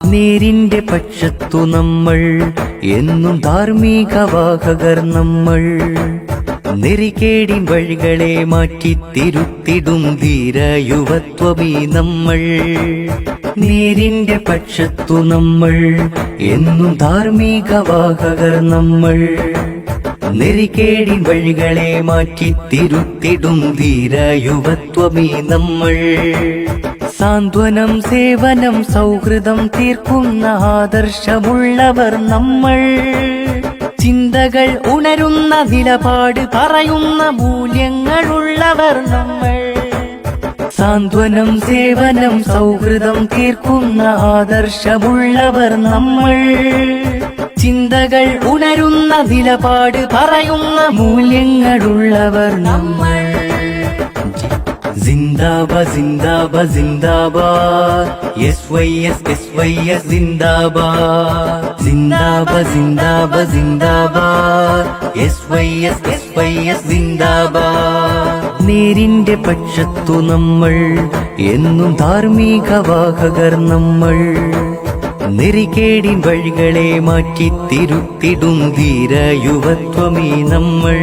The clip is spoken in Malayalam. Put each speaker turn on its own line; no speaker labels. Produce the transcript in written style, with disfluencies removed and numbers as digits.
നേരിന്റെ പക്ഷത്തു നമ്മൾ എന്നും ധാർമ്മികവാഹകർ നമ്മൾ. നെറികേടിൻ വഴികളെ മാറ്റി തിരുത്തിടും ധീരയുവത്വമീ നമ്മൾ. നേരിന്റെ പക്ഷത്തു നമ്മൾ എന്നും ധാർമ്മികവാഹകർ നമ്മൾ. നെറികേടിൻ വഴികളെ മാറ്റി തിരുത്തിടും ധീരയുവത്വമീ നമ്മൾ. സാന്ത്വനം, സേവനം, സൗഹൃദം തീർക്കുന്ന ആദർശമുള്ളവർ നമ്മൾ. ചിന്തകൾ ഉണരുന്ന നിലപാട് പറയുന്ന മൂല്യങ്ങളുള്ളവർ നമ്മൾ. സാന്ത്വനം, സേവനം, സൗഹൃദം തീർക്കുന്ന ആദർശമുള്ളവർ നമ്മൾ. ചിന്തകൾ ഉണരുന്ന നിലപാട് പറയുന്ന മൂല്യങ്ങളുള്ളവർ നമ്മൾ. Zindabad zindabad zindabad SYS SYS zindabad. Zindabad zindabad zindabad SYS SYS zindabad. നേരിന്റെ പക്ഷത്തു നമ്മൾ എന്നും ധാർമ്മികവാഹകർ നമ്മൾ. നെറികേടിൻ വഴികളെ മാറ്റി തിരുത്തിടും ധീരയുവത്വമീ നമ്മൾ.